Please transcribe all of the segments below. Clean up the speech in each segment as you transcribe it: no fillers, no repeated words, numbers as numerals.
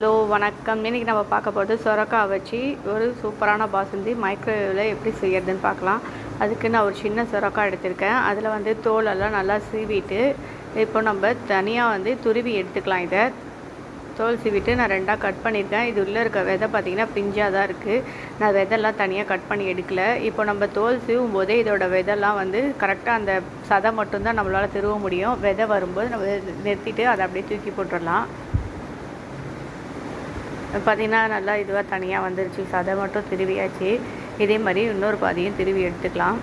Hello வணக்கம். இன்றைக்கி நம்ம பார்க்க போகிறது சொரக்காய் வச்சு ஒரு சூப்பரான பாசுந்தி மைக்ரோவேவில் எப்படி செய்யறதுன்னு பார்க்கலாம். அதுக்கு நான் ஒரு சின்ன சொரக்காய் எடுத்திருக்கேன். அதில் தோலெல்லாம் நல்லா சீவிட்டு இப்போ நம்ம தனியாக துருவி எடுத்துக்கலாம். இதை தோல் சீவிட்டு நான் ரெண்டாக கட் பண்ணியிருக்கேன். இது உள்ளே இருக்க விதை பார்த்திங்கன்னா பிஞ்சாக தான் இருக்குது. நான் விதெல்லாம் தனியாக கட் பண்ணி எடுக்கலை. இப்போ நம்ம தோல் சீவும் போதே இதோட விதெல்லாம் கரெக்டாக அந்த சதை மட்டும்தான் நம்மளால் திருவ முடியும். விதை வரும்போது நம்ம நிறுத்திட்டு அதை அப்படியே தூக்கி போட்டுடலாம். பார்த்திங்கன்னா நல்லா இதுவாக தனியாக வந்துருச்சு. சதை மட்டும் திருவியாச்சு. இதே மாதிரி இன்னொரு பாதியும் திருவி எடுத்துக்கலாம்.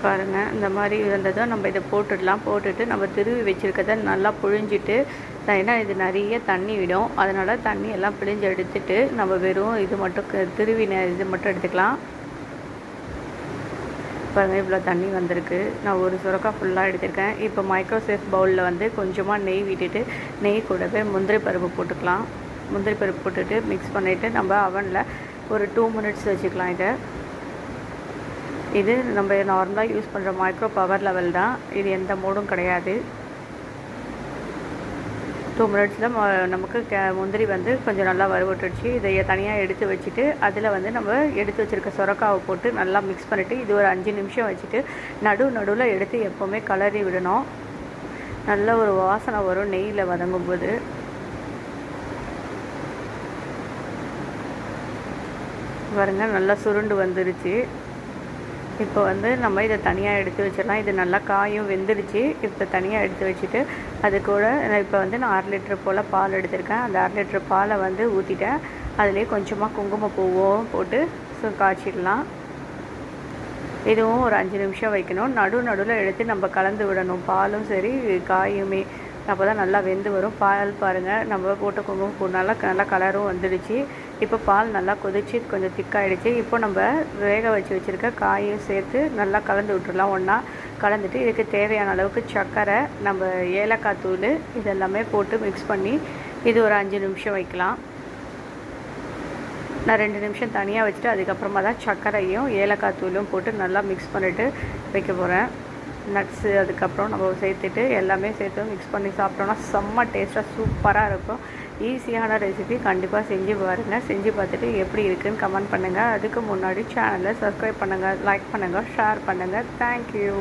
பாருங்கள், இந்த மாதிரி இருந்ததும் நம்ம இதை போட்டுடலாம். போட்டுட்டு நம்ம திருவி வச்சுருக்கதை நல்லா புழிஞ்சிட்டு, ஏன்னா இது நிறைய தண்ணி விடும், அதனால் தண்ணி எல்லாம் பிழிஞ்சு எடுத்துட்டு நம்ம வெறும் இது மட்டும் திருவின இது மட்டும் எடுத்துக்கலாம். பாருங்கள், இவ்வளோ தண்ணி வந்திருக்கு. நான் ஒரு சுரக்காய் ஃபுல்லாக எடுத்திருக்கேன். இப்போ மைக்ரோசேஃப் பவுலில் கொஞ்சமாக நெய் விட்டுட்டு நெய் கூடவே முந்திரி பருப்பு போட்டுக்கலாம். முந்திரி பருப்பு போட்டுட்டு மிக்ஸ் பண்ணிவிட்டு நம்ம அவனில் ஒரு 2 மினிட்ஸ் வச்சுக்கலாம். இது நம்ம நார்மலாக யூஸ் பண்ணுற மைக்ரோ பவர் லெவல் தான். இது எந்த மோடும் கிடையாது. 2 மினிட்ஸில் நமக்கு முந்திரி கொஞ்சம் நல்லா வறுவட்டுடுச்சு. இதை தனியாக எடுத்து வச்சுட்டு அதில் நம்ம எடுத்து வச்சுருக்க சொரக்காவை போட்டு நல்லா மிக்ஸ் பண்ணிவிட்டு இது ஒரு 5 நிமிஷம் வச்சுட்டு நடுவில் எடுத்து எப்போவுமே கலரி விடணும். நல்ல ஒரு வாசனை வரும் நெய்யில் வதங்கும்போது. பாருங்க, நல்லா சுருண்டு வந்துருச்சு. இப்போ நம்ம இதை தனியாக எடுத்து வச்சிடலாம். இது நல்லா காயும் வெந்துடுச்சு. இப்போ தனியாக எடுத்து வச்சுட்டு அது கூட இப்போ நான் 1/2 லிட்டர் போல் பால் எடுத்திருக்கேன். அந்த 1/2 லிட்டர் பாலை ஊற்றிட்டேன். அதுலேயே கொஞ்சமாக குங்குமப்பூவும் போட்டு காய்ச்சிடலாம். இதுவும் ஒரு 5 நிமிஷம் வைக்கணும். நடுவில் எடுத்து நம்ம கலந்து விடணும். பாலும் சரி காயுமே, அப்போ தான் நல்லா வெந்து வரும். பால் பாருங்கள், நம்ம போட்ட குங்குமப்பூ நல்லா கலரும் வந்துடுச்சு. இப்போ பால் நல்லா கொதிச்சு கொஞ்சம் திக்காயிடுச்சு. இப்போ நம்ம வேக வச்சுருக்க காயும் சேர்த்து நல்லா கலந்து விட்டுடலாம். ஒன்றா கலந்துட்டு இதுக்கு தேவையான அளவுக்கு சர்க்கரை, நம்ம ஏலக்காய் தூள் இதெல்லாமே போட்டு மிக்ஸ் பண்ணி இது ஒரு 5 நிமிஷம் வைக்கலாம். நான் 2 நிமிஷம் தனியாக வச்சுட்டு அதுக்கப்புறமா தான் சர்க்கரையும் ஏலக்காய் தூளும் போட்டு நல்லா மிக்ஸ் பண்ணிவிட்டு வைக்க போகிறேன். நட்ஸு அதுக்கப்புறம் நம்ம சேர்த்துட்டு எல்லாமே சேர்த்து மிக்ஸ் பண்ணி சாப்பிட்டோன்னா செம்ம டேஸ்ட்டாக சூப்பராக இருக்கும். ஈஸியான ரெசிபி, கண்டிப்பாக செஞ்சு பாருங்கள். செஞ்சு பார்த்துட்டு எப்படி இருக்குதுன்னு கமெண்ட் பண்ணுங்கள். அதுக்கு முன்னாடி சேனலை சப்ஸ்கிரைப் பண்ணுங்கள், லைக் பண்ணுங்கள், ஷேர் பண்ணுங்கள். தேங்க்யூ.